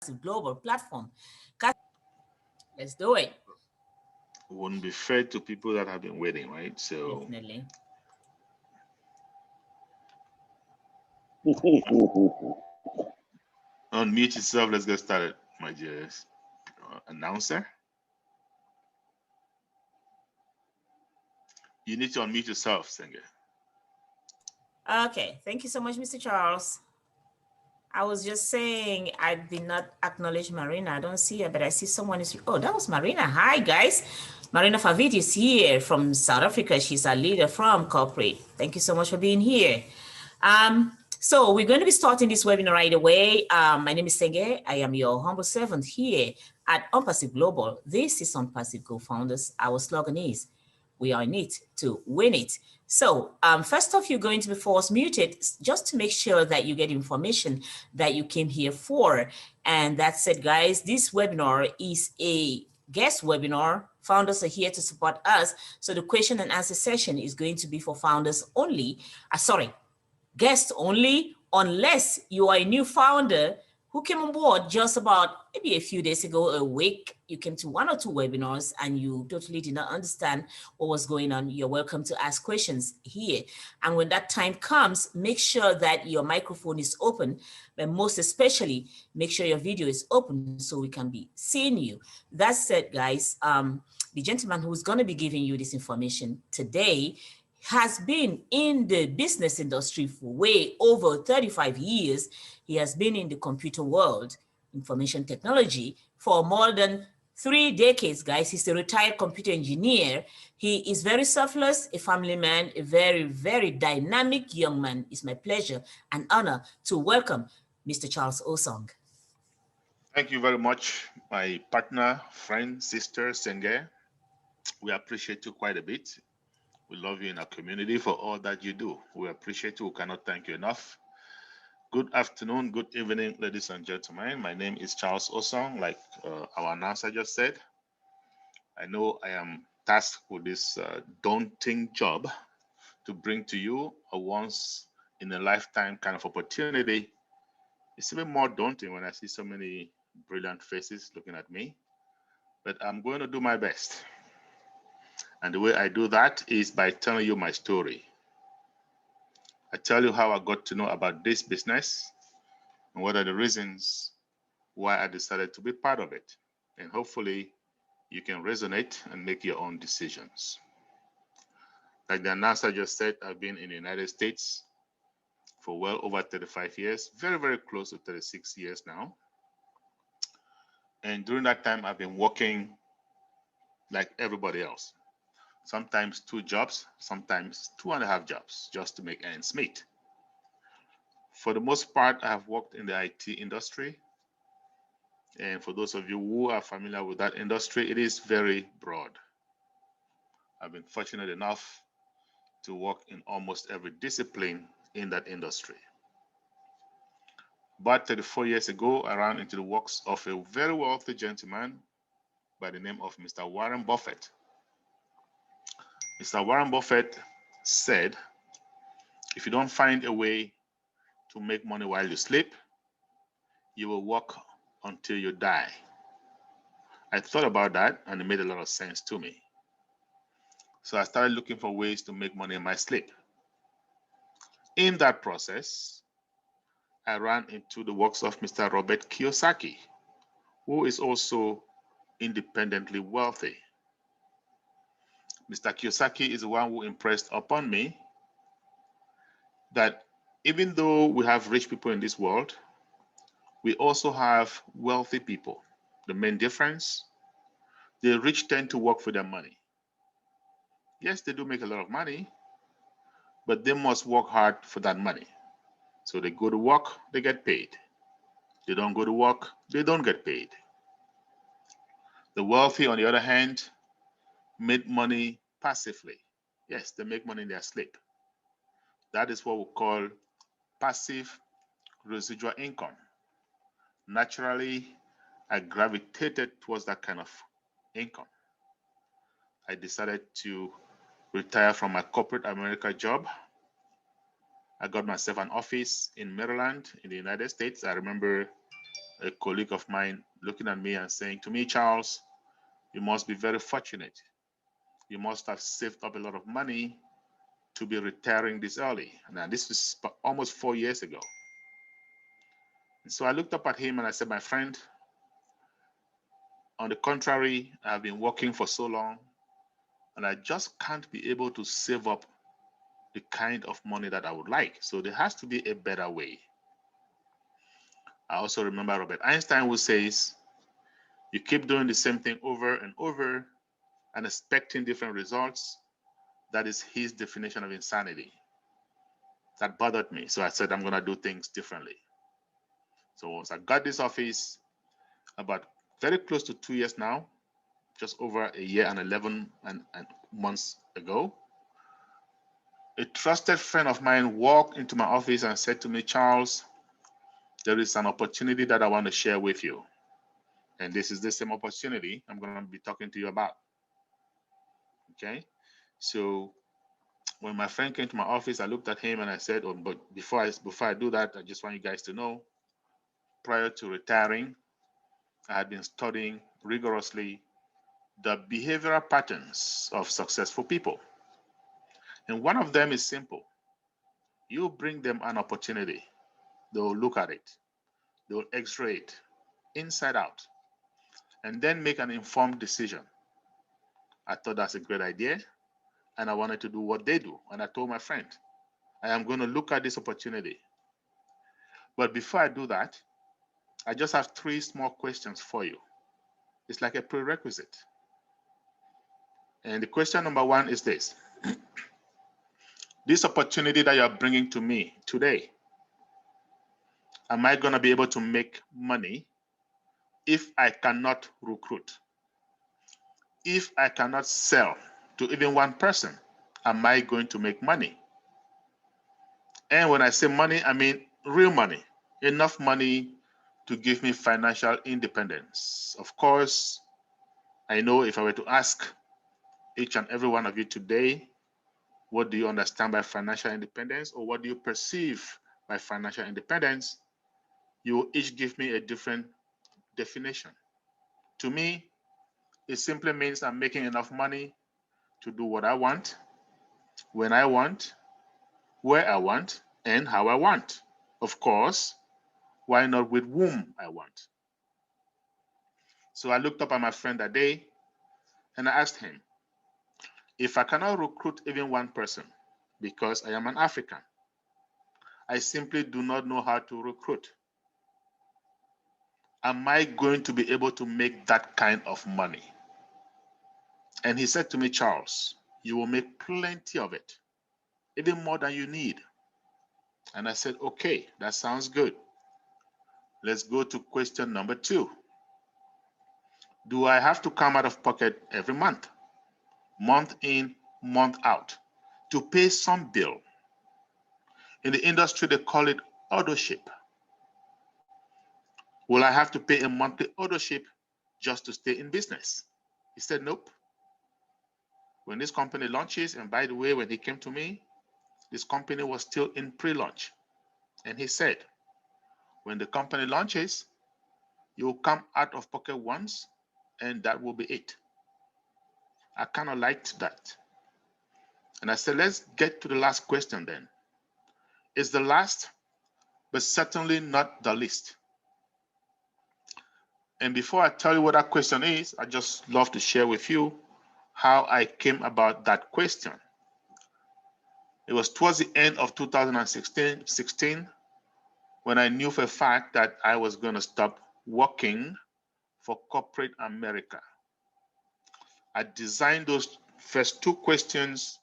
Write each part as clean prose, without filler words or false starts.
global platform. Let's do it. Wouldn't be fair to people that have been waiting, right? So Definitely. unmute yourself. Let's get started, my dear announcer. You need to unmute yourself, Senge. Okay, thank you so much, Mr. Charles. I was just saying I did not acknowledge Marina. I don't see her, but I see someone is. Oh, that was Marina. Hi, guys. Marina Favid is here from South Africa. She's a leader from corporate. Thank you so much for being here. So we're going to be starting this webinar right away. My name is Senge. I am your humble servant here at ONPASSIVE Global. This is ONPASSIVE Co-Founders. Our slogan is, we are in it to win it. So first off, you're going to be force muted just to make sure that you get information that you came here for. And that's it, guys. This webinar is a guest webinar. Founders are here to support us. So the question and answer session is going to be for founders only. Guests only, unless you are a new founder who came on board just about maybe a few days ago, a week. You came to one or two webinars and you totally did not understand what was going on. You're welcome to ask questions here. And when that time comes, make sure that your microphone is open, but most especially, make sure your video is open so we can be seeing you. That said, guys, the gentleman who's going to be giving you this information today has been in the business industry for way over 35 years. He has been in the computer world, information technology, for more than 3 decades, guys. He's a retired computer engineer. He is very selfless, a family man, a very, very dynamic young man. It's my pleasure and honor to welcome Mr. Charles Osong. Thank you very much, my partner, friend, sister, Senge. We appreciate you quite a bit. We love you in our community for all that you do. We appreciate you. We cannot thank you enough. Good afternoon, good evening, ladies and gentlemen. My name is Charles Osong, like our announcer just said. I know I am tasked with this daunting job to bring to you a once in a lifetime kind of opportunity. It's even more daunting when I see so many brilliant faces looking at me, but I'm going to do my best. And the way I do that is by telling you my story. I tell you how I got to know about this business and what are the reasons why I decided to be part of it. And hopefully you can resonate and make your own decisions. Like the announcer just said, I've been in the United States for well over 35 years, very, very close to 36 years now. And during that time, I've been working like everybody else. Sometimes 2 jobs, sometimes 2.5 jobs, just to make ends meet. For the most part, I have worked in the IT industry. And for those of you who are familiar with that industry, it is very broad. I've been fortunate enough to work in almost every discipline in that industry. But 34 years ago, I ran into the works of a very wealthy gentleman by the name of Mr. Warren Buffett. Mr. Warren Buffett said, if you don't find a way to make money while you sleep, you will work until you die. I thought about that and it made a lot of sense to me. So I started looking for ways to make money in my sleep. In that process, I ran into the works of Mr. Robert Kiyosaki, who is also independently wealthy. Mr. Kiyosaki is the one who impressed upon me that even though we have rich people in this world, we also have wealthy people. The main difference, the rich tend to work for their money. Yes, they do make a lot of money, but they must work hard for that money. So they go to work, they get paid. They don't go to work, they don't get paid. The wealthy, on the other hand, make money passively. Yes, they make money in their sleep. That is what we call passive residual income. Naturally, I gravitated towards that kind of income. I decided to retire from my corporate America job. I got myself an office in Maryland in the United States. I remember a colleague of mine looking at me and saying to me, Charles, you must be very fortunate. You must have saved up a lot of money to be retiring this early. Now, this was almost 4 years ago. And so I looked up at him and I said, my friend, on the contrary, I've been working for so long and I just can't be able to save up the kind of money that I would like. So there has to be a better way. I also remember Robert Einstein, who says, you keep doing the same thing over and over and expecting different results. That is his definition of insanity. That bothered me. So I said, I'm going to do things differently. So once I got this office, about very close to 2 years now, just over a year and 11 months ago, a trusted friend of mine walked into my office and said to me, Charles, there is an opportunity that I want to share with you. And this is the same opportunity I'm going to be talking to you about. Okay? So when my friend came to my office, I looked at him and I said, oh, but before I do that, I just want you guys to know, prior to retiring, I had been studying rigorously the behavioral patterns of successful people. And one of them is simple. You bring them an opportunity, they'll look at it, they'll x-ray it inside out, and then make an informed decision. I thought that's a great idea, and I wanted to do what they do. And I told my friend, I am going to look at this opportunity. But before I do that, I just have 3 small questions for you. It's like a prerequisite. And the question number 1 is this. This opportunity that you're bringing to me today, am I going to be able to make money if I cannot recruit? If I cannot sell to even one person, am I going to make money? And when I say money, I mean real money, enough money to give me financial independence. Of course, I know if I were to ask each and every one of you today, what do you understand by financial independence, or what do you perceive by financial independence? You will each give me a different definition. To me, it simply means I'm making enough money to do what I want, when I want, where I want, and how I want. Of course, why not with whom I want? So I looked up at my friend that day and I asked him, if I cannot recruit even one person because I am an African, I simply do not know how to recruit, am I going to be able to make that kind of money? And he said to me, Charles, you will make plenty of it, even more than you need. And I said, okay, that sounds good. Let's go to question number 2. Do I have to come out of pocket every month in, month out, to pay some bill? In the industry, they call it authorship. Will I have to pay a monthly authorship just to stay in business? He said, nope. When this company launches, and by the way, when he came to me, this company was still in pre-launch. And he said, when the company launches, you will come out of pocket once, and that will be it. I kind of liked that. And I said, let's get to the last question then. It's the last, but certainly not the least. And before I tell you what that question is, I just love to share with you how I came about that question. It was towards the end of 2016 when I knew for a fact that I was going to stop working for corporate America. I designed those first 2 questions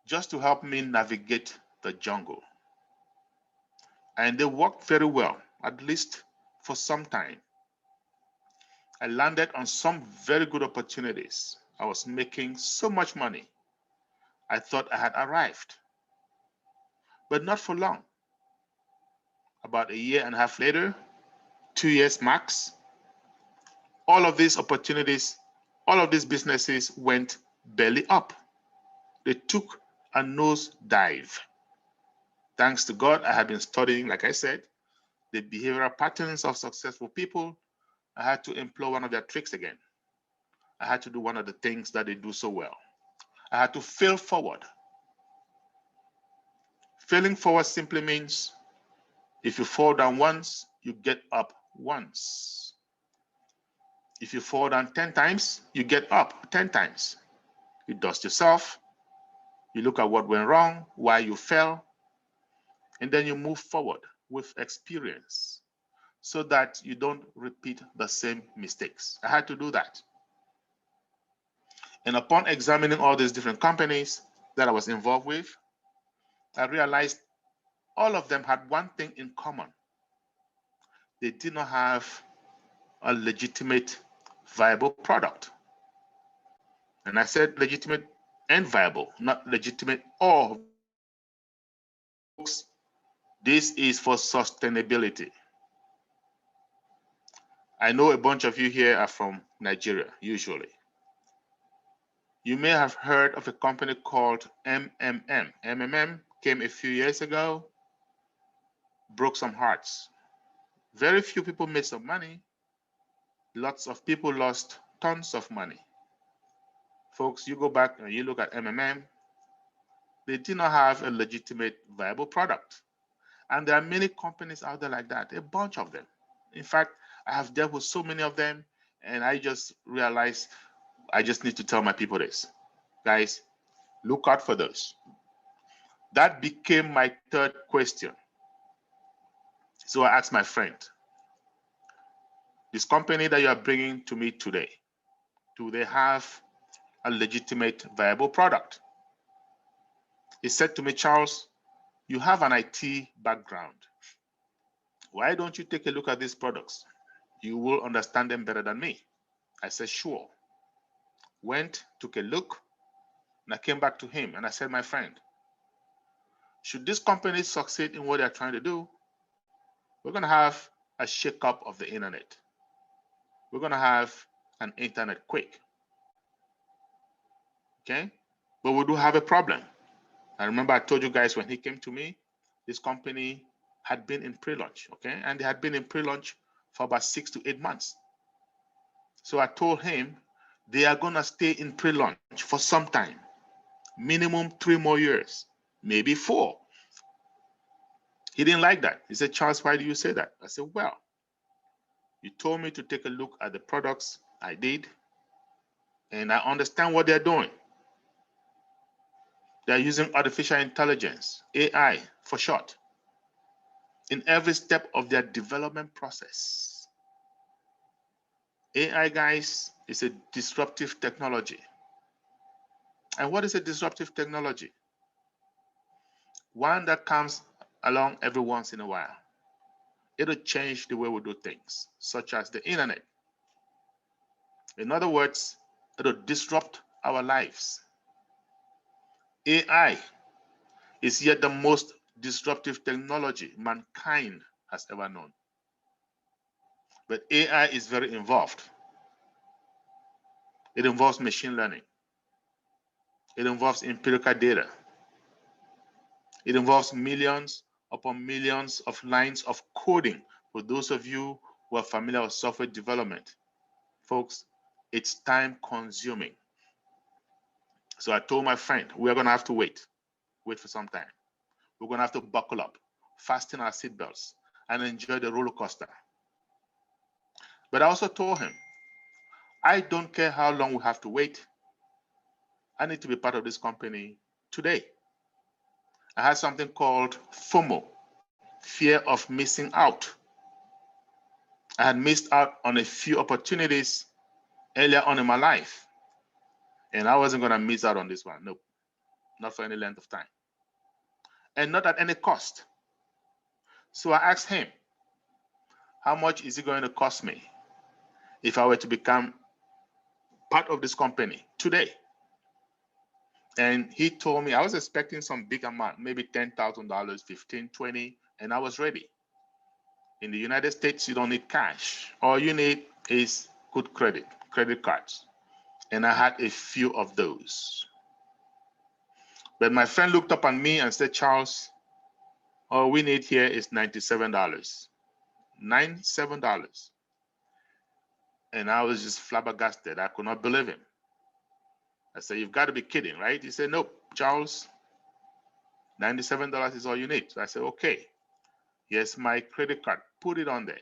just to help me navigate the jungle. And they worked very well, at least for some time. I landed on some very good opportunities. I was making so much money. I thought I had arrived, but not for long. About a year and a half later, 2 years max, all of these opportunities, all of these businesses went belly up. They took a nose dive. Thanks to God, I had been studying, like I said, the behavioral patterns of successful people, I had to employ one of their tricks again. I had to do one of the things that they do so well. I had to fail forward. Failing forward simply means if you fall down once, you get up once. If you fall down 10 times, you get up 10 times. You dust yourself, you look at what went wrong, why you fell, and then you move forward with experience so that you don't repeat the same mistakes. I had to do that. And upon examining all these different companies that I was involved with, I realized all of them had one thing in common. They did not have a legitimate, viable product. And I said legitimate and viable, not legitimate or viable. Folks, this is for sustainability. I know a bunch of you here are from Nigeria, usually. You may have heard of a company called MMM. MMM came a few years ago, broke some hearts. Very few people made some money. Lots of people lost tons of money. Folks, you go back and you look at MMM, they did not have a legitimate, viable product. And there are many companies out there like that, a bunch of them. In fact, I have dealt with so many of them, and I just realized I just need to tell my people this. Guys, look out for those. That became my third question. So I asked my friend, this company that you are bringing to me today, do they have a legitimate, viable product? He said to me, Charles, you have an IT background. Why don't you take a look at these products? You will understand them better than me. I said, sure. Went, took a look, and I came back to him and I said, my friend, should this company succeed in what they're trying to do, we're going to have a shake-up of the internet. We're going to have an internet quake. Okay? But we do have a problem. I remember I told you guys when he came to me, this company had been in pre-launch, okay? And they had been in pre-launch for about 6 to 8 months. So I told him they are going to stay in pre-launch for some time, minimum 3 more years, maybe 4. He didn't like that. He said, Charles, why do you say that? I said, well, you told me to take a look at the products. I did. And I understand what they're doing. They're using artificial intelligence, AI for short, in every step of their development process. AI, guys, is a disruptive technology. And what is a disruptive technology? One that comes along every once in a while. It'll change the way we do things, such as the internet. In other words, it'll disrupt our lives. AI is yet the most disruptive technology mankind has ever known. But AI is very involved. It involves machine learning. It involves empirical data. It involves millions upon millions of lines of coding. For those of you who are familiar with software development, folks, it's time consuming. So I told my friend, we're going to have to wait for some time. We're going to have to buckle up, fasten our seatbelts, and enjoy the roller coaster. But I also told him, I don't care how long we have to wait. I need to be part of this company today. I had something called FOMO, fear of missing out. I had missed out on a few opportunities earlier on in my life, and I wasn't going to miss out on this one. Nope, not for any length of time, and not at any cost. So I asked him, how much is it going to cost me if I were to become part of this company today? And he told me, I was expecting some big amount, maybe $10,000, $15,000, $20,000, and I was ready. In the United States, you don't need cash. All you need is good credit cards. And I had a few of those. But my friend looked up at me and said, Charles, all we need here is $97. $97. And I was just flabbergasted. I could not believe him. I said, "You've got to be kidding, right?" He said, "Nope, Charles, $97 is all you need." So I said, "Okay, here's my credit card. Put it on there."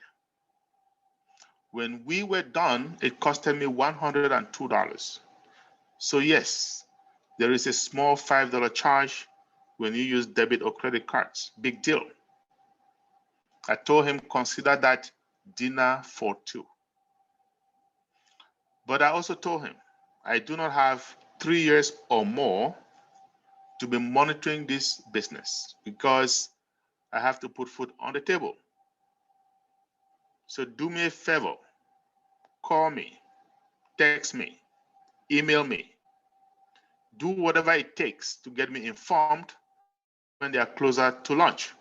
When we were done, it costed me $102. So yes, there is a small $5 charge when you use debit or credit cards. Big deal. I told him, consider that dinner for two. But I also told him, I do not have 3 years or more to be monitoring this business because I have to put food on the table. So do me a favor, call me, text me, email me, do whatever it takes to get me informed when they are closer to launch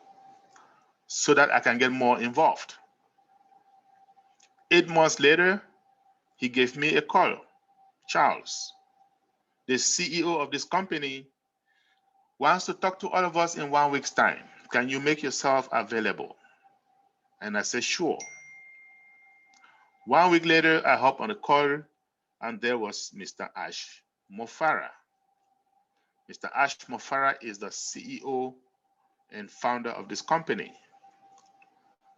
so that I can get more involved. 8 months later, he gave me a call. "Charles, the CEO of this company wants to talk to all of us in 1 week's time. Can you make yourself available?" And I said, "Sure." 1 week later, I hopped on the call, and there was Mr. Ash Mofara. Mr. Ash Mofara is the CEO and founder of this company.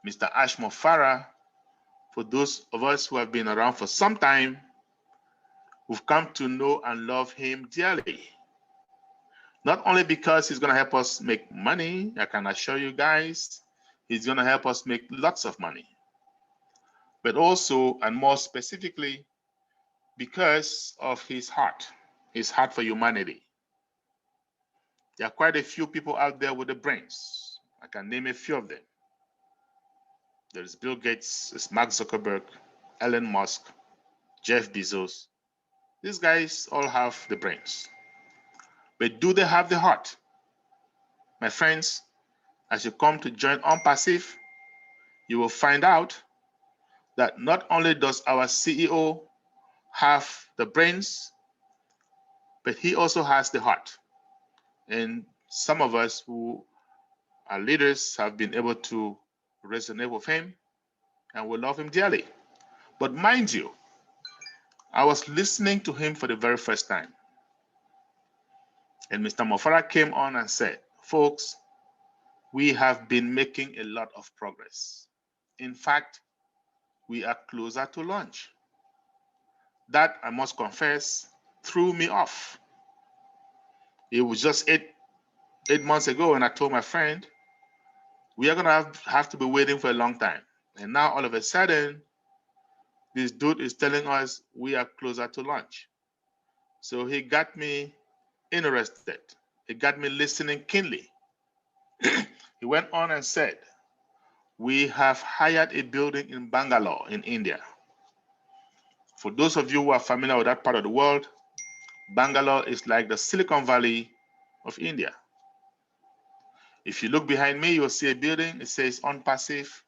Mr. Ash Mofara, for those of us who have been around for some time, we've come to know and love him dearly. Not only because he's going to help us make money, I can assure you guys, he's going to help us make lots of money. But also, and more specifically, because of his heart for humanity. There are quite a few people out there with the brains. I can name a few of them. There's Bill Gates, there's Mark Zuckerberg, Elon Musk, Jeff Bezos. These guys all have the brains. But do they have the heart? My friends, as you come to join ONPASSIVE, you will find out that not only does our CEO have the brains, but he also has the heart. And some of us who are leaders have been able to resonate with him and we love him dearly. But mind you, I was listening to him for the very first time. And Mr. Mofara came on and said, "Folks, we have been making a lot of progress. In fact, we are closer to launch." That, I must confess, threw me off. It was just eight months ago, and I told my friend, we are going to have to be waiting for a long time. And now, all of a sudden, this dude is telling us we are closer to launch. So he got me interested. He got me listening keenly. He went on and said, "We have hired a building in Bangalore in India." For those of you who are familiar with that part of the world, Bangalore is like the Silicon Valley of India. If you look behind me, you'll see a building. It says ONPASSIVE.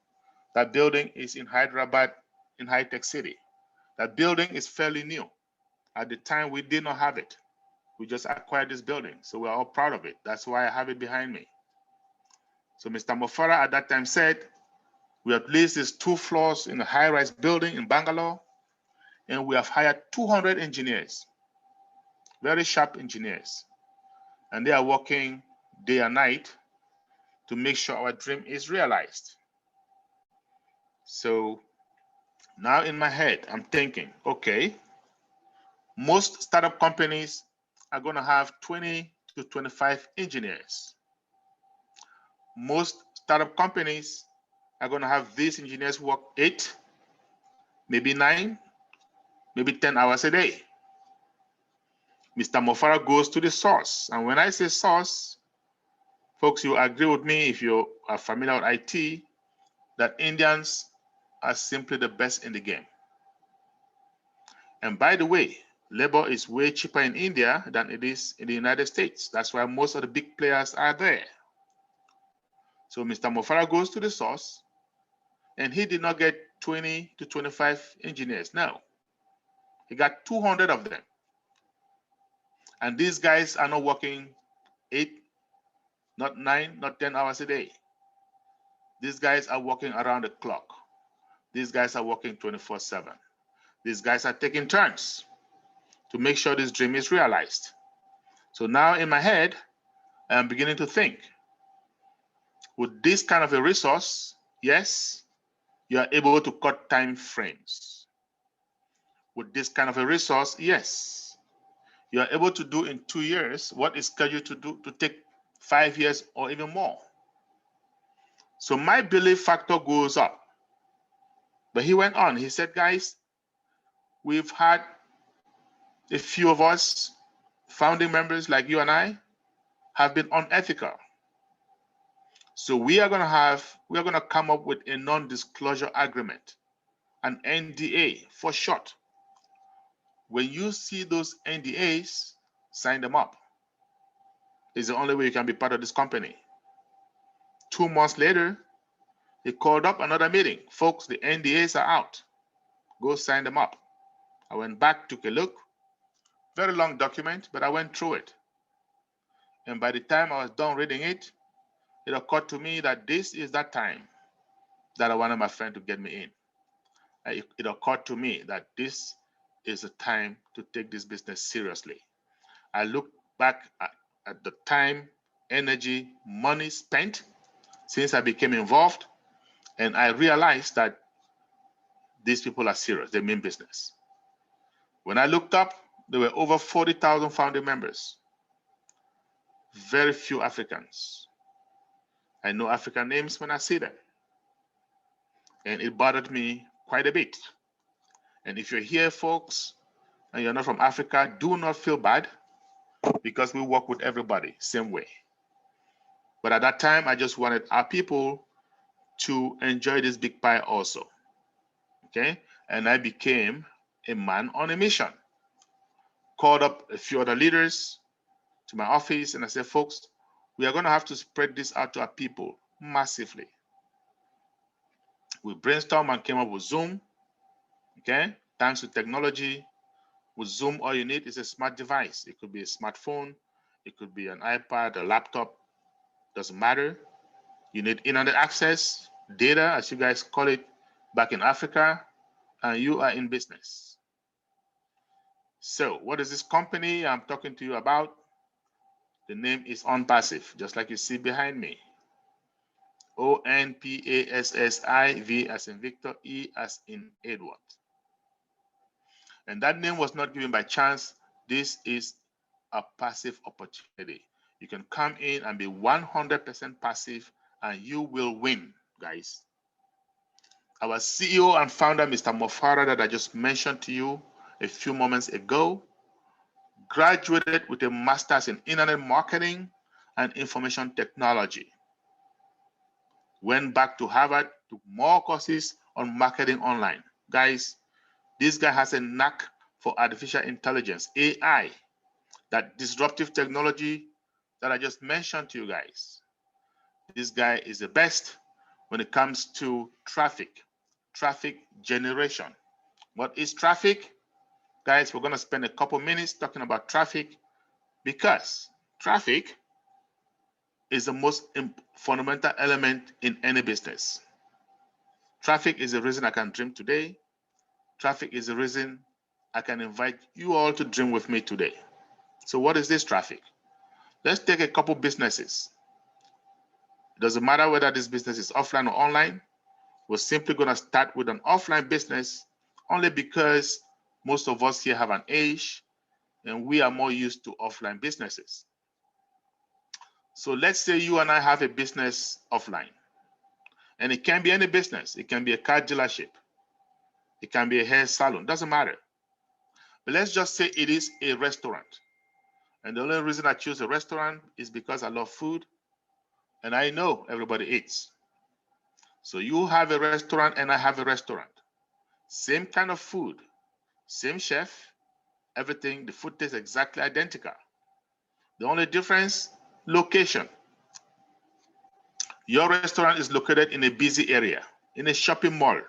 That building is in Hyderabad, in High Tech City. That building is fairly new. At the time, we did not have it. We just acquired this building, so we're all proud of it. That's why I have it behind me. So Mr. Mofara at that time said, we have leased these 2 floors in a high-rise building in Bangalore, and we have hired 200 engineers, very sharp engineers, and they are working day and night to make sure our dream is realized. So now in my head, I'm thinking, okay, most startup companies are going to have 20 to 25 engineers. Most startup companies are going to have these engineers work 8, maybe 9, maybe 10 hours a day. Mr. Mofara goes to the source. And when I say source, folks, you agree with me if you are familiar with IT, that Indians are simply the best in the game. And by the way, labor is way cheaper in India than it is in the United States. That's why most of the big players are there. So Mr. Mofara goes to the source, and he did not get 20 to 25 engineers. No, he got 200 of them. And these guys are not working 8, not 9, not 10 hours a day. These guys are working around the clock. These guys are working 24/7. These guys are taking turns to make sure this dream is realized. So now in my head, I'm beginning to think, with this kind of a resource, yes, you are able to cut time frames. With this kind of a resource, yes, you are able to do in 2 years what is scheduled to take 5 years or even more. So my belief factor goes up. But he went on, he said, guys, we've had a few of us, founding members like you and I, have been unethical. So we are going to come up with a non-disclosure agreement, an NDA for short. When you see those NDAs, sign them up. It's the only way you can be part of this company. 2 months later, he called up another meeting. Folks, the NDAs are out. Go sign them up. I went back, took a look. Very long document, but I went through it. And by the time I was done reading it, it occurred to me that this is that time that I wanted my friend to get me in. It occurred to me that this is a time to take this business seriously. I looked back at the time, energy, money spent since I became involved, and I realized that these people are serious. They mean business. When I looked up, there were over 40,000 founding members. Very few Africans. I know African names when I see them. And it bothered me quite a bit. And if you're here, folks, and you're not from Africa, do not feel bad, because we work with everybody same way. But at that time, I just wanted our people to enjoy this big pie also. Okay? And I became a man on a mission. Called up a few other leaders to my office, and I said, folks, we are going to have to spread this out to our people massively. We brainstormed and came up with Zoom. Okay? Thanks to technology, with Zoom, all you need is a smart device. It could be a smartphone, it could be an iPad, a laptop, doesn't matter. You need internet access, data, as you guys call it back in Africa, and you are in business. So what is this company I'm talking to you about? The name is ONPASSIVE, just like you see behind me. ONPASSIVE as in Victor, E as in Edward. And that name was not given by chance. This is a passive opportunity. You can come in and be 100% passive and you will win, guys. Our CEO and founder, Mr. Mofara, that I just mentioned to you a few moments ago, graduated with a master's in internet marketing and information technology. Went back to Harvard, took more courses on marketing online. Guys, this guy has a knack for artificial intelligence, AI, that disruptive technology that I just mentioned to you guys. This guy is the best when it comes to traffic generation. What is traffic? Guys, we're going to spend a couple minutes talking about traffic, because traffic is the most fundamental element in any business. Traffic is the reason I can dream today. Traffic is the reason I can invite you all to dream with me today. So what is this traffic? Let's take a couple businesses. It doesn't matter whether this business is offline or online. We're simply going to start with an offline business only because most of us here have an age and we are more used to offline businesses. So let's say you and I have a business offline, and it can be any business. It can be a car dealership. It can be a hair salon, doesn't matter. But let's just say it is a restaurant. And the only reason I choose a restaurant is because I love food and I know everybody eats. So you have a restaurant and I have a restaurant. Same kind of food, same chef, everything, the food tastes exactly identical. The only difference, location. Your restaurant is located in a busy area, in a shopping mall.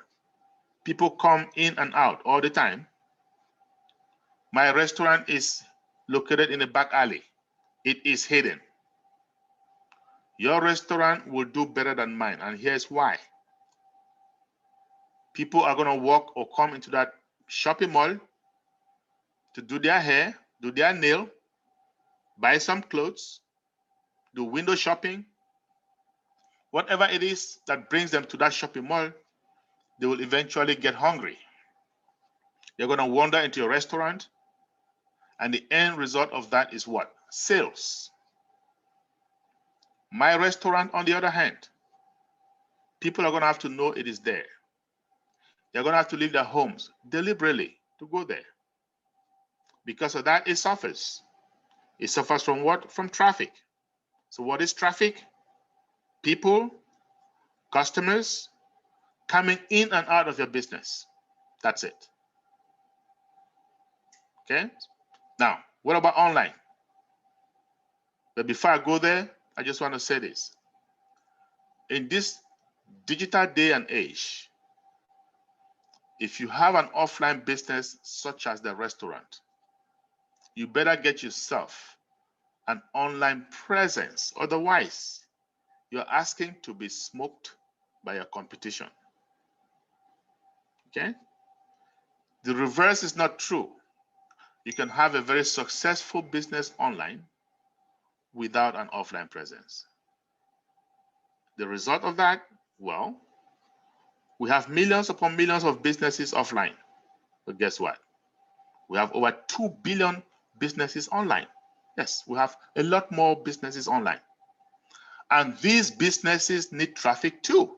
People come in and out all the time. My restaurant is located in a back alley. It is hidden. Your restaurant will do better than mine, and here's why. People are going to walk or come into that shopping mall to do their hair, do their nail, buy some clothes, do window shopping. Whatever it is that brings them to that shopping mall, they will eventually get hungry. They're going to wander into a restaurant, and the end result of that is what? Sales. My restaurant, on the other hand, people are going to have to know it is there. They're going to have to leave their homes deliberately to go there. Because of that, it suffers. It suffers from what? From traffic. So what is traffic? People, customers coming in and out of your business. That's it. Okay? Now, what about online? But before I go there, I just want to say this. In this digital day and age, if you have an offline business such as the restaurant, you better get yourself an online presence. Otherwise, you're asking to be smoked by your competition. Okay? The reverse is not true. You can have a very successful business online without an offline presence. The result of that, well, we have millions upon millions of businesses offline. But guess what? We have over 2 billion businesses online. Yes, we have a lot more businesses online. And these businesses need traffic too.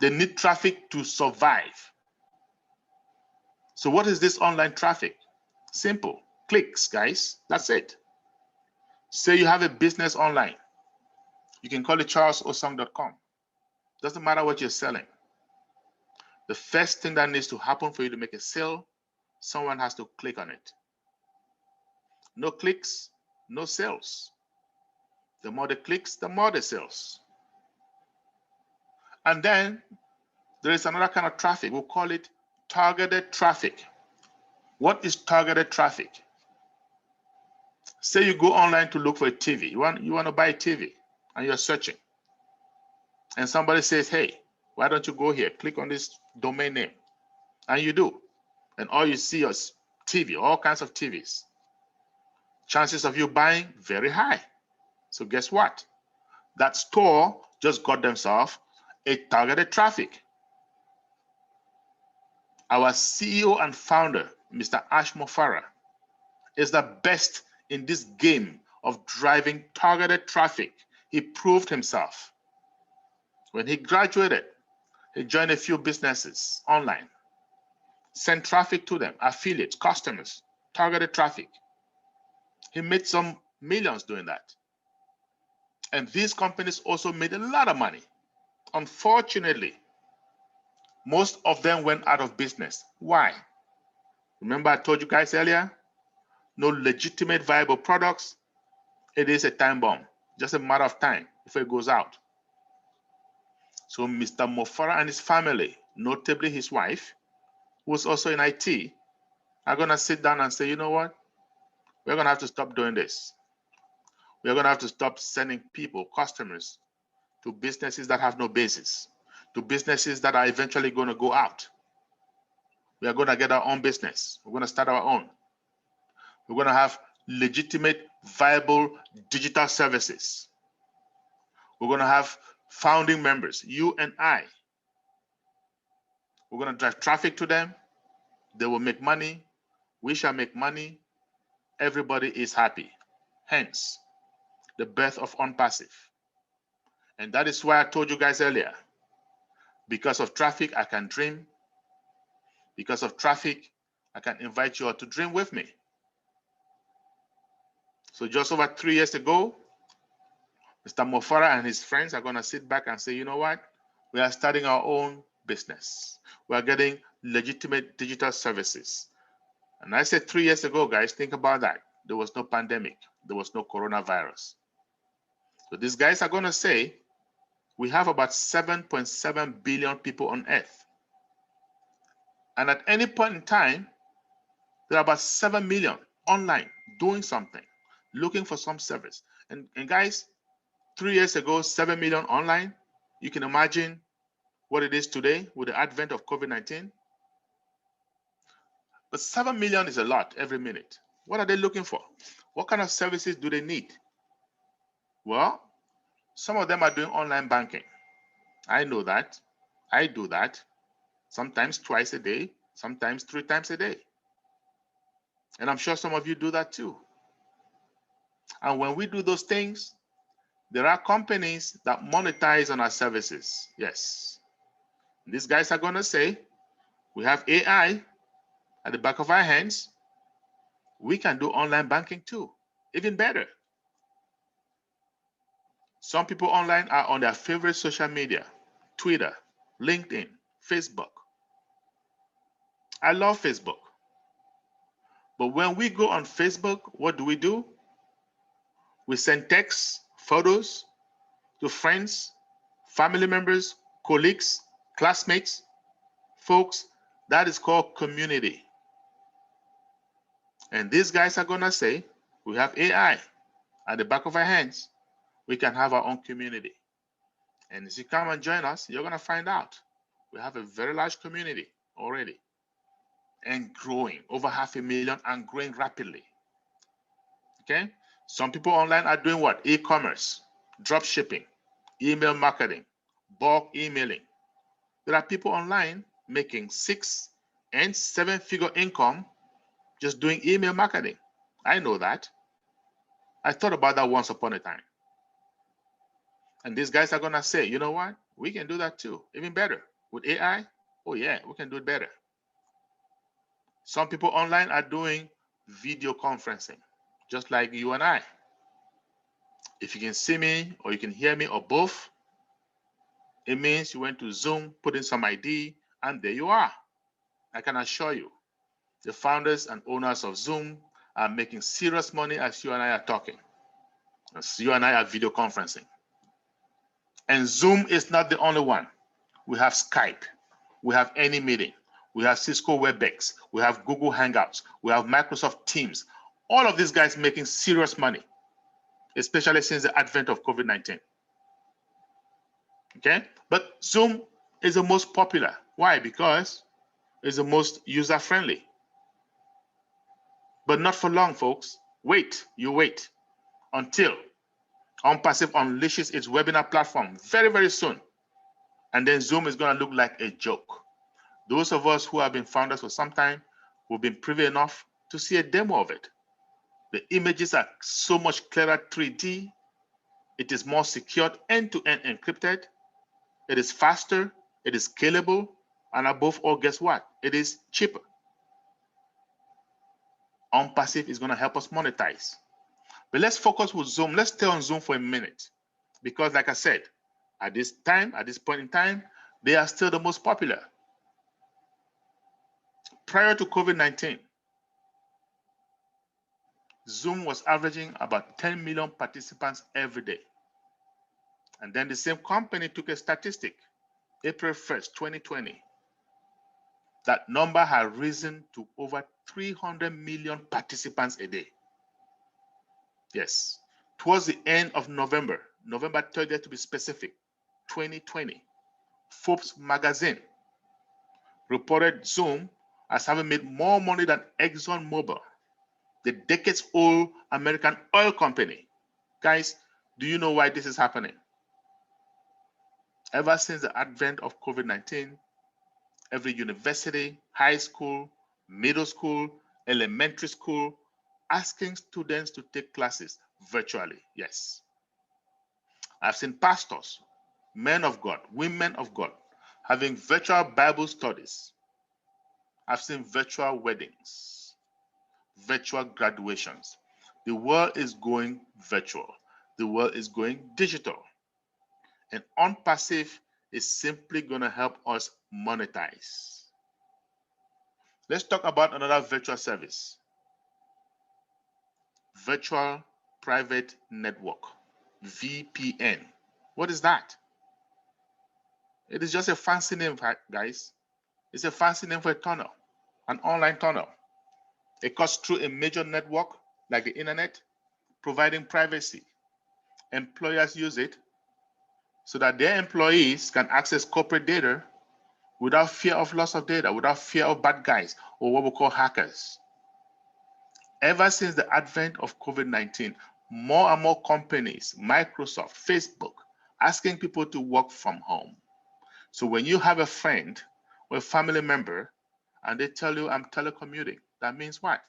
They need traffic to survive. So what is this online traffic? Simple. Clicks, guys. That's it. Say you have a business online. You can call it charlesosong.com. Doesn't matter what you're selling. The first thing that needs to happen for you to make a sale, someone has to click on it. No clicks, no sales. The more the clicks, the more the sales. And then there is another kind of traffic. We'll call it targeted traffic. What is targeted traffic? Say you go online to look for a TV. You want to buy a TV and you're searching. And somebody says, hey, why don't you go here? Click on this domain name. And you do. And all you see is TV, all kinds of TVs. Chances of you buying, very high. So guess what? That store just got themselves a targeted traffic. Our CEO and founder, Mr. Ash Mofara, is the best in this game of driving targeted traffic. He proved himself. When he graduated, he joined a few businesses online, sent traffic to them, affiliates, customers, targeted traffic. He made some millions doing that. And these companies also made a lot of money. Unfortunately, most of them went out of business. Why? Remember I told you guys earlier, no legitimate viable products. It is a time bomb, just a matter of time before it goes out. So Mr. Mofara and his family, notably his wife, who was also in IT, are going to sit down and say, you know what? We're going to have to stop doing this. We're going to have to stop sending people, customers, to businesses that have no basis, to businesses that are eventually going to go out. We are going to get our own business. We're going to start our own. We're going to have legitimate, viable digital services. We're going to have founding members, you and I. We're going to drive traffic to them. They will make money. We shall make money. Everybody is happy. Hence, the birth of ONPASSIVE. And that is why I told you guys earlier, because of traffic, I can dream. Because of traffic, I can invite you all to dream with me. So just over 3 years ago, Mr. Mofara and his friends are going to sit back and say, you know what? We are starting our own business. We are getting legitimate digital services. And I said 3 years ago, guys, think about that. There was no pandemic. There was no coronavirus. So these guys are going to say, we have about 7.7 billion people on Earth. And at any point in time, there are about 7 million online doing something, looking for some service. And guys, 3 years ago, 7 million online, you can imagine what it is today with the advent of COVID-19. But 7 million is a lot every minute. What are they looking for? What kind of services do they need? Well, some of them are doing online banking. I know that. I do that. Sometimes twice a day, sometimes 3 times a day. And I'm sure some of you do that too. And when we do those things, there are companies that monetize on our services. Yes. These guys are going to say, we have AI at the back of our hands. We can do online banking too, even better. Some people online are on their favorite social media, Twitter, LinkedIn, Facebook. I love Facebook. But when we go on Facebook, what do? We send texts, photos to friends, family members, colleagues, classmates. Folks, that is called community. And these guys are going to say, we have AI at the back of our hands. We can have our own community. And as you come and join us, you're going to find out we have a very large community already and growing, over 500,000 and growing rapidly. Okay? Some people online are doing what? E-commerce, drop shipping, email marketing, bulk emailing. There are people online making 6 and 7-figure income just doing email marketing. I know that. I thought about that once upon a time. And these guys are going to say, you know what? We can do that too, even better. With AI, oh yeah, we can do it better. Some people online are doing video conferencing, just like you and I. If you can see me or you can hear me or both, it means you went to Zoom, put in some ID, and there you are. I can assure you, the founders and owners of Zoom are making serious money as you and I are talking, as you and I are video conferencing. And Zoom is not the only one. We have Skype, we have AnyMeeting, we have Cisco WebEx, we have Google Hangouts, we have Microsoft Teams. All of these guys making serious money, especially since the advent of COVID-19. Okay, but Zoom is the most popular. Why? Because it's the most user-friendly. But not for long, folks. Wait, you wait until ONPASSIVE unleashes its webinar platform very, very soon. And then Zoom is going to look like a joke. Those of us who have been founders for some time, who've been privy enough to see a demo of it. The images are so much clearer 3D. It is more secured, end-to-end encrypted. It is faster, it is scalable, and above all, guess what? It is cheaper. ONPASSIVE is going to help us monetize. But let's focus with Zoom. Let's stay on Zoom for a minute. Because like I said, at this point in time, they are still the most popular. Prior to COVID-19, Zoom was averaging about 10 million participants every day. And then the same company took a statistic, April 1st, 2020. That number had risen to over 300 million participants a day. Yes, towards the end of November 30th to be specific, 2020, Forbes magazine reported Zoom as having made more money than ExxonMobil, the decades-old American oil company. Guys, do you know why this is happening? Ever since the advent of COVID-19, every university, high school, middle school, elementary school, asking students to take classes virtually. Yes. I've seen pastors, men of God, women of God, having virtual Bible studies. I've seen virtual weddings, virtual graduations. The world is going virtual. The world is going digital. And ONPASSIVE is simply going to help us monetize. Let's talk about another virtual service. Virtual Private Network, VPN. What is that? It is just a fancy name, guys. It's a fancy name for a tunnel, an online tunnel. It cuts through a major network like the internet, providing privacy. Employers use it so that their employees can access corporate data without fear of loss of data, without fear of bad guys or what we call hackers. Ever since the advent of COVID-19, more and more companies, Microsoft, Facebook, asking people to work from home. So when you have a friend or a family member and they tell you, I'm telecommuting, that means what?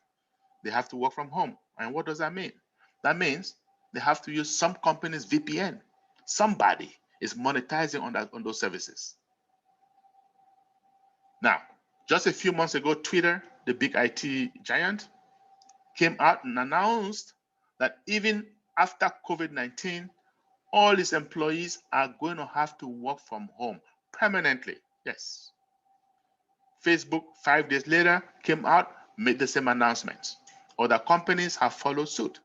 They have to work from home. And what does that mean? That means they have to use some company's VPN. Somebody is monetizing on those services. Now, just a few months ago, Twitter, the big IT giant, came out and announced that even after COVID-19, all its employees are going to have to work from home permanently. Yes. Facebook, 5 days later, came out, made the same announcements. Other companies have followed suit.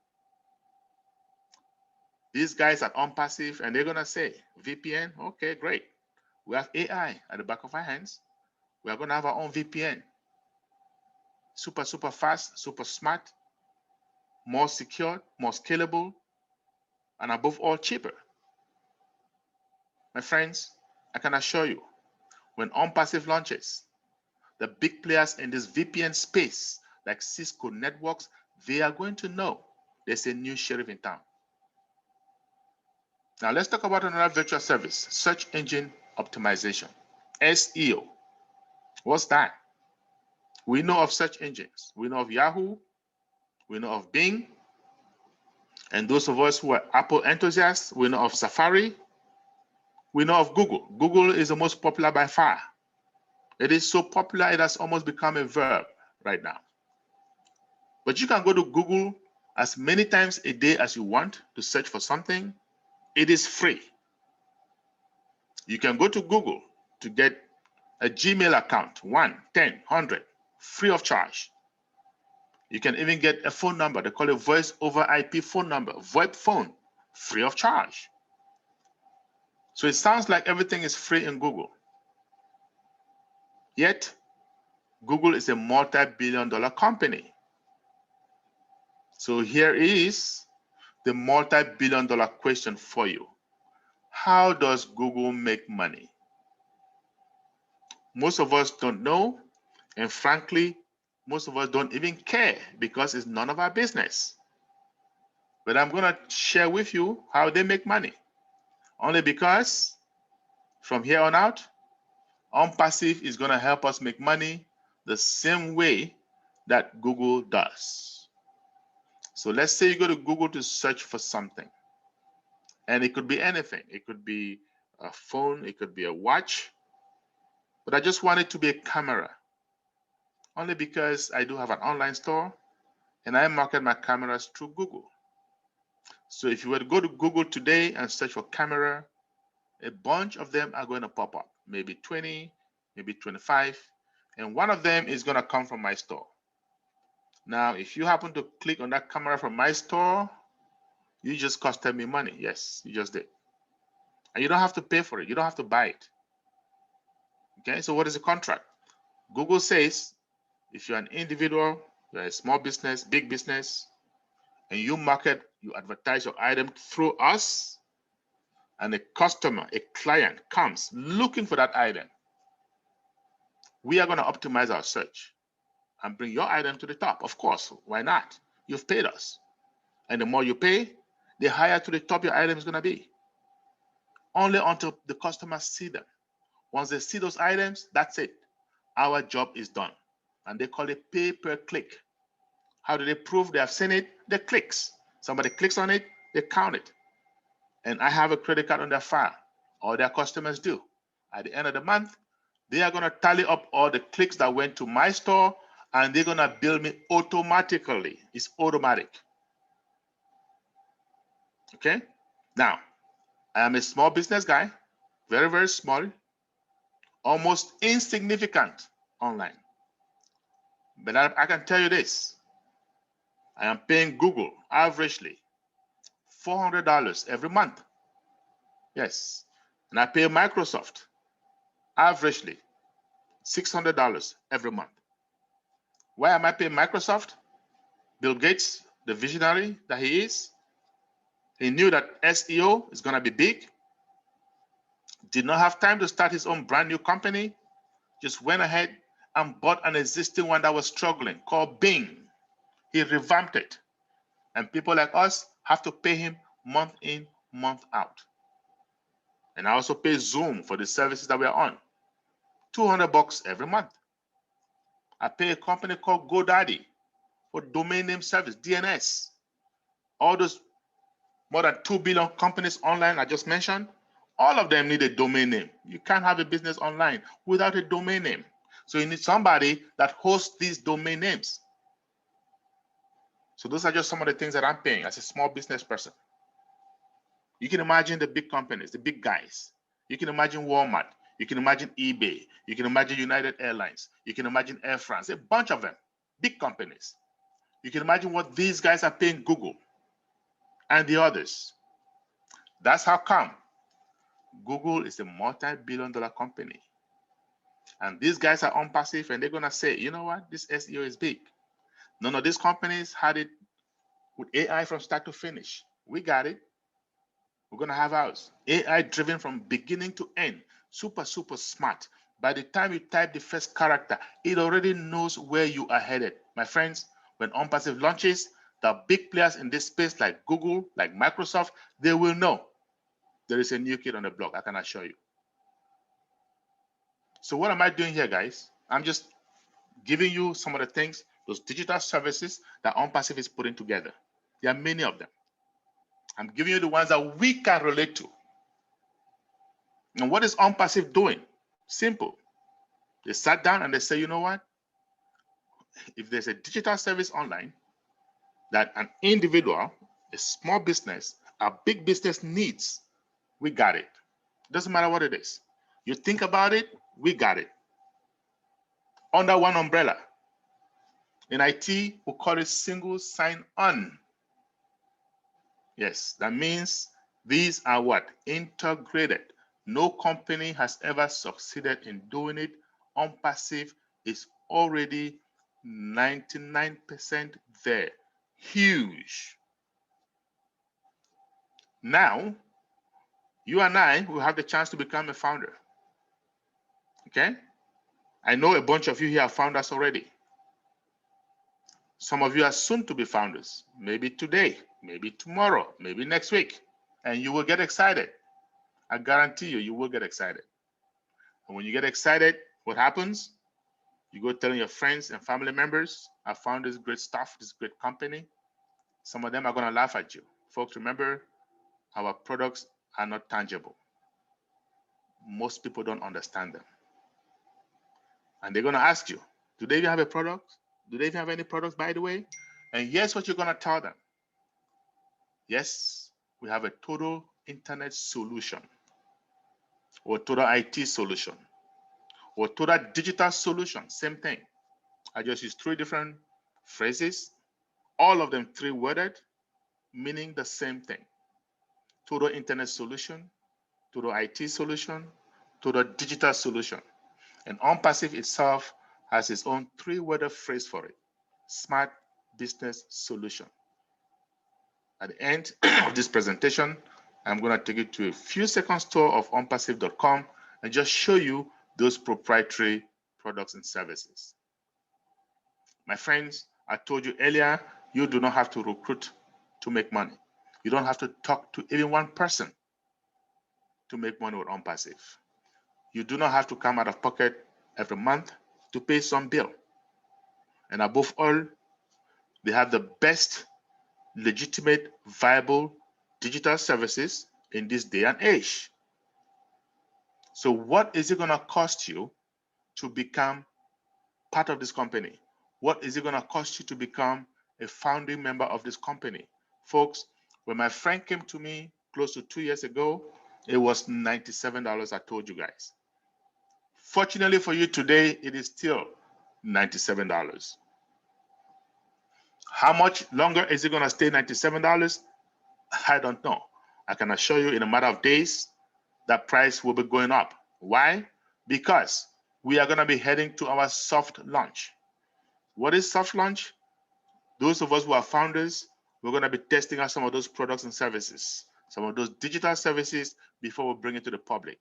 These guys are ONPASSIVE, and they're going to say, VPN, okay, great. We have AI at the back of our hands. We are going to have our own VPN. Super, super fast, super smart, more secure, more scalable, and above all, cheaper. My friends, I can assure you, when ONPASSIVE launches, the big players in this VPN space, like Cisco Networks, they are going to know there's a new sheriff in town. Now let's talk about another virtual service, search engine optimization, SEO. What's that? We know of search engines. We know of Yahoo, we know of Bing, and those of us who are Apple enthusiasts, we know of Safari, we know of Google. Google is the most popular by far. It is so popular, it has almost become a verb right now. But you can go to Google as many times a day as you want to search for something. It is free. You can go to Google to get a Gmail account, 1, 10, 100, free of charge. You can even get a phone number. They call it voice over IP phone number, VoIP phone, free of charge. So it sounds like everything is free in Google. Yet, Google is a multi-billion-dollar company. So here is the multi-billion-dollar question for you. How does Google make money? Most of us don't know, and frankly, most of us don't even care because it's none of our business. But I'm going to share with you how they make money. Only because from here on out, ONPASSIVE is going to help us make money the same way that Google does. So let's say you go to Google to search for something. And it could be anything. It could be a phone, it could be a watch. But I just want it to be a camera. Only because I do have an online store and I market my cameras through Google. So if you were to go to Google today and search for camera, a bunch of them are going to pop up, maybe 20, maybe 25, and one of them is going to come from my store. Now, if you happen to click on that camera from my store, you just costed me money. Yes, you just did. And you don't have to pay for it. You don't have to buy it. Okay, so what is the contract? Google says if you're an individual, you're a small business, big business, and you market, you advertise your item through us, and a customer, a client comes looking for that item, we are going to optimize our search and bring your item to the top. Of course, why not? You've paid us. And the more you pay, the higher to the top your item is going to be. Only until the customers see them. Once they see those items, that's it. Our job is done. And they call it pay per click. How do they prove they have seen it? The clicks. Somebody clicks on it, they count it. And I have a credit card on their file. All their customers do. At the end of the month, they are going to tally up all the clicks that went to my store, and they're going to bill me automatically. It's automatic. Okay? Now, I am a small business guy, very, very small, almost insignificant online. But I can tell you this. I am paying Google averagely $400 every month. Yes. And I pay Microsoft averagely $600 every month. Why am I paying Microsoft? Bill Gates, the visionary that he is, he knew that SEO is going to be big. did not have time to start his own brand new company, just went ahead and bought an existing one that was struggling called Bing. He revamped it. And people like us have to pay him month in, month out. And I also pay Zoom for the services that we are on. $200 every month. I pay a company called GoDaddy for domain name service, DNS. All those more than 2 billion companies online I just mentioned, all of them need a domain name. You can't have a business online without a domain name. So you need somebody that hosts these domain names. So those are just some of the things that I'm paying as a small business person. You can imagine the big companies, the big guys. You can imagine Walmart. You can imagine eBay. You can imagine United Airlines. You can imagine Air France, a bunch of them, big companies. You can imagine what these guys are paying Google and the others. That's how come Google is a multi-billion-dollar company. And these guys are ONPASSIVE, and they're going to say, you know what, this SEO is big. None of these companies had it with AI from start to finish. We got it. We're going to have ours. AI driven from beginning to end. Super, super smart. By the time you type the first character, it already knows where you are headed. My friends, when ONPASSIVE launches, the big players in this space like Google, like Microsoft, they will know there is a new kid on the block, I can assure you. So what am I doing here, guys? I'm just giving you some of the things, those digital services that ONPASSIVE is putting together. There are many of them. I'm giving you the ones that we can relate to. And what is ONPASSIVE doing? Simple. They sat down and they say, you know what? If there's a digital service online that an individual, a small business, a big business needs, we got it. Doesn't matter what it is. You think about it, we got it. Under one umbrella. In IT, we call it single sign-on. Yes, that means these are what? Integrated. No company has ever succeeded in doing it. ONPASSIVE is already 99% there. Huge. Now, you and I will have the chance to become a founder. Okay? I know a bunch of you here are founders already. Some of you are soon to be founders. Maybe today, maybe tomorrow, maybe next week. And you will get excited. I guarantee you, you will get excited. And when you get excited, what happens? You go telling your friends and family members, I found this great stuff, this great company. Some of them are going to laugh at you. Folks, remember, our products are not tangible. Most people don't understand them. And they're going to ask you, do they even have a product? Do they even have any products, by the way? And here's what you're going to tell them. Yes, we have a total internet solution, or total IT solution, or total digital solution, same thing. I just use 3 different phrases, all of them 3-worded, meaning the same thing. Total internet solution, total IT solution, total digital solution. And ONPASSIVE itself has its own 3-worded phrase for it, smart business solution. At the end of this presentation, I'm going to take you to a few seconds tour of onpassive.com and just show you those proprietary products and services. My friends, I told you earlier, you do not have to recruit to make money. You don't have to talk to even one person to make money with ONPASSIVE. You do not have to come out of pocket every month to pay some bill. And above all, they have the best legitimate, viable digital services in this day and age. So what is it going to cost you to become part of this company? What is it going to cost you to become a founding member of this company? Folks, when my friend came to me close to 2 years ago, it was $97, I told you guys. Fortunately for you today, it is still $97. How much longer is it going to stay $97? I don't know. I can assure you in a matter of days, that price will be going up. Why? Because we are going to be heading to our soft launch. What is soft launch? Those of us who are founders, we're going to be testing out some of those products and services, some of those digital services before we bring it to the public.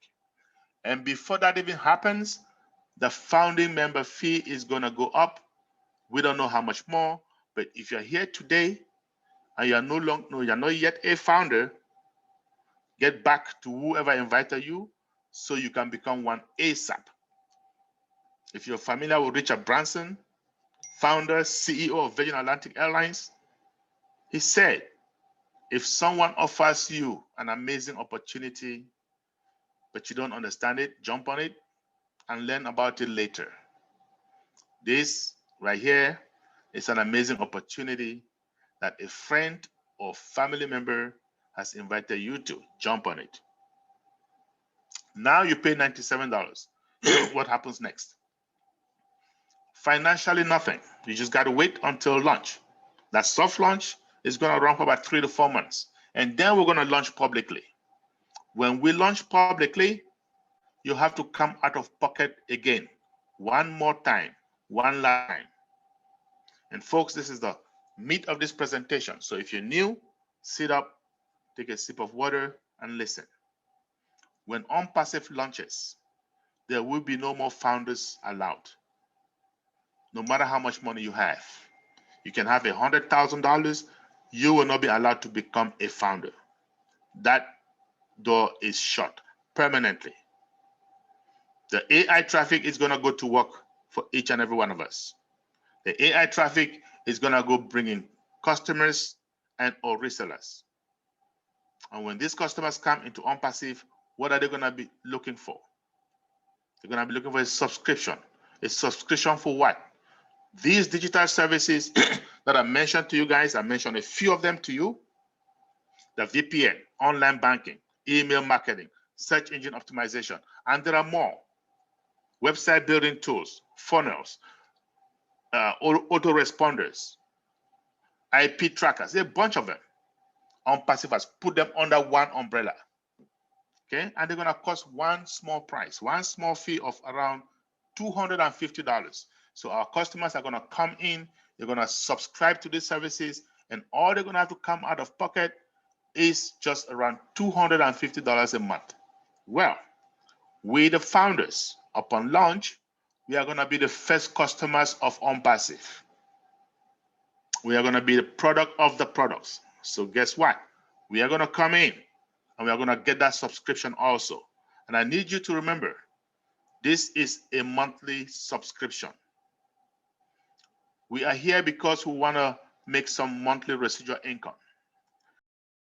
And before that even happens, the founding member fee is going to go up. We don't know how much more, but if you're here today and you're you're not yet a founder, get back to whoever invited you so you can become one ASAP. If you're familiar with Richard Branson, founder, CEO of Virgin Atlantic Airlines, he said, if someone offers you an amazing opportunity, but you don't understand it, jump on it and learn about it later. This right here is an amazing opportunity that a friend or family member has invited you to. Jump on it. Now you pay $97. What happens next? Financially, nothing. You just got to wait until launch. That soft launch is going to run for about 3 to 4 months. And then we're going to launch publicly. When we launch publicly, you have to come out of pocket again. One more time. One last time. And folks, this is the meat of this presentation. So if you're new, sit up, take a sip of water, and listen. When ONPASSIVE launches, there will be no more founders allowed. No matter how much money you have. You can have $100,000, you will not be allowed to become a founder. That door is shut permanently. The AI traffic is going to go to work for each and every one of us. The AI traffic is going to go bring in customers and or resellers. And when these customers come into ONPASSIVE, what are they going to be looking for? They're going to be looking for a subscription. A subscription for what? These digital services that I mentioned to you guys, I mentioned a few of them to you. The VPN, online banking, email marketing, search engine optimization, and there are more. Website building tools, funnels, autoresponders, IP trackers, a bunch of them. ONPASSIVE has put them under one umbrella. Okay, and they're going to cost one small price, one small fee of around $250. So our customers are going to come in, they're going to subscribe to these services, and all they're going to have to come out of pocket is just around $250 a month. Well, we the founders, upon launch, we are going to be the first customers of ONPASSIVE. We are going to be the product of the products. So guess what? We are going to come in and we are going to get that subscription also. And I need you to remember, this is a monthly subscription. We are here because we want to make some monthly residual income.